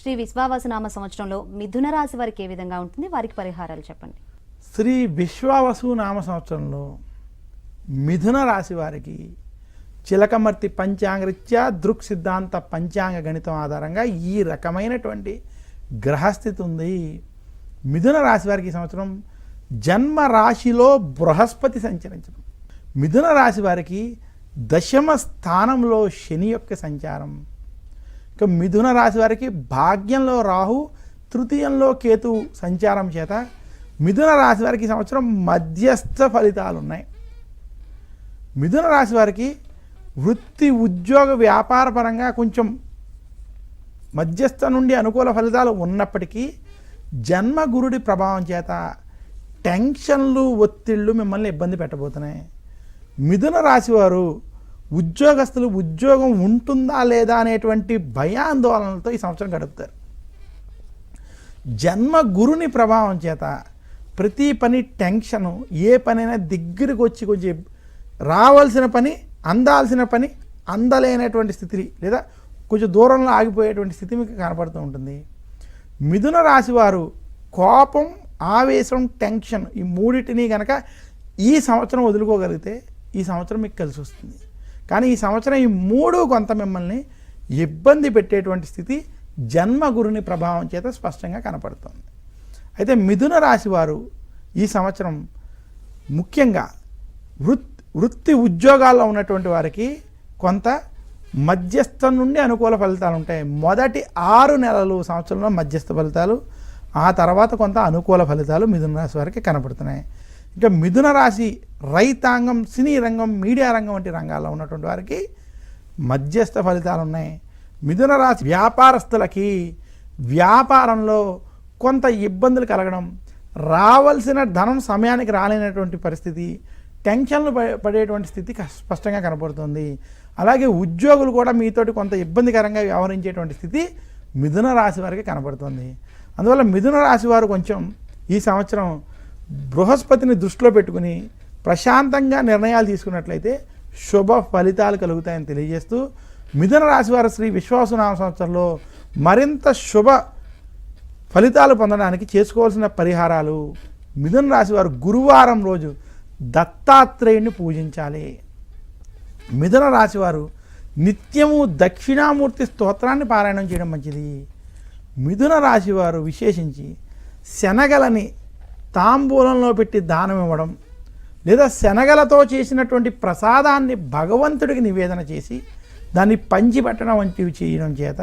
శ్రీ విశ్వావసునామ సంవత్సరంలో మిథున రాశి వారికి ఏ విధంగా ఉంటుంది, వారికి పరిహారాలు చెప్పండి. శ్రీ విశ్వావసునామ సంవత్సరంలో మిథున రాశి వారికి చిలకమర్తి పంచాంగరీత్యా దృక్ సిద్ధాంత పంచాంగ గణితం ఆధారంగా ఈ రకమైనటువంటి గ్రహస్థితి ఉంది. మిథున రాశి వారికి ఈ సంవత్సరం జన్మ రాశిలో బృహస్పతి సంచరించడం, మిథున రాశి వారికి దశమ స్థానంలో శని యొక్క సంచారం, ఇక మిథున రాశి వారికి భాగ్యంలో రాహు, తృతీయంలో కేతు సంచారం చేత మిథున రాశి వారికి ఈ సంవత్సరం మధ్యస్థ ఫలితాలు ఉన్నాయి. మిథున రాశి వారికి వృత్తి ఉద్యోగ వ్యాపార పరంగా కొంచెం మధ్యస్థ నుండి అనుకూల ఫలితాలు ఉన్నప్పటికీ జన్మ గురుడి ప్రభావం చేత టెన్షన్లు ఒత్తిళ్ళు మిమ్మల్ని ఇబ్బంది పెట్టబోతున్నాయి. మిథున రాశి వారు ఉద్యోగస్తులు ఉద్యోగం ఉంటుందా లేదా అనేటువంటి భయాందోళనలతో ఈ సంవత్సరం గడుపుతారు. జన్మ గురుని ప్రభావం చేత ప్రతి పని టెన్షను, ఏ పనైనా దగ్గరికి వచ్చి కొంచెం రావాల్సిన పని అందాల్సిన పని అందలేనటువంటి స్థితి లేదా కొంచెం దూరంలో ఆగిపోయేటువంటి స్థితి మీకు కనపడుతూ ఉంటుంది. మిథున రాశి వారు కోపం, ఆవేశం, టెన్షన్ ఈ మూడింటిని కనుక ఈ సంవత్సరం వదులుకోగలిగితే ఈ సంవత్సరం మీకు కలిసి వస్తుంది. కానీ ఈ సంవత్సరం ఈ మూడు కొంత మిమ్మల్ని ఇబ్బంది పెట్టేటువంటి స్థితి జన్మ గురుని ప్రభావం చేత స్పష్టంగా కనపడుతుంది. అయితే మిథున రాశి వారు ఈ సంవత్సరం ముఖ్యంగా వృత్తి ఉద్యోగాల్లో ఉన్నటువంటి వారికి కొంత మధ్యస్థం నుండి అనుకూల ఫలితాలు ఉంటాయి. మొదటి 6 నెలలు సంవత్సరంలో మధ్యస్థ ఫలితాలు, ఆ తర్వాత కొంత అనుకూల ఫలితాలు మిథున రాశి వారికి కనపడుతున్నాయి. ఇంకా మిథున రాశి రైతాంగం, సినీ రంగం, మీడియా రంగం వంటి రంగాల్లో ఉన్నటువంటి వారికి మధ్యస్థ ఫలితాలు ఉన్నాయి. మిథున రాశి వ్యాపారస్తులకి వ్యాపారంలో కొంత ఇబ్బందులు కలగడం, రావాల్సిన ధనం సమయానికి రాలేనటువంటి పరిస్థితి, టెన్షన్లు పడేటువంటి స్థితి స్పష్టంగా కనపడుతుంది. అలాగే ఉద్యోగులు కూడా మీతోటి కొంత ఇబ్బందికరంగా వ్యవహరించేటువంటి స్థితి మిథున రాశి వారికి కనపడుతుంది. అందువల్ల మిథున రాశి వారు కొంచెం ఈ సంవత్సరం బృహస్పతిని దృష్టిలో పెట్టుకుని ప్రశాంతంగా నిర్ణయాలు తీసుకున్నట్లయితే శుభ ఫలితాలు కలుగుతాయని తెలియజేస్తూ, మిథున రాశి వారు శ్రీ విశ్వావసునామ సంవత్సరంలో మరింత శుభ ఫలితాలు పొందడానికి చేసుకోవాల్సిన పరిహారాలు, మిథున రాశి వారు గురువారం రోజు దత్తాత్రేయుని పూజించాలి. మిథున రాశి వారు నిత్యము దక్షిణామూర్తి స్తోత్రాన్ని పారాయణం చేయడం మంచిది. మిథున రాశి వారు విశేషించి శనగలని తాంబూలంలో పెట్టి దానం ఇవ్వడం, లేదా శనగలతో చేసినటువంటి ప్రసాదాన్ని భగవంతుడికి నివేదన చేసి దాన్ని పంచిపెట్టడం వంటివి చేయడం చేత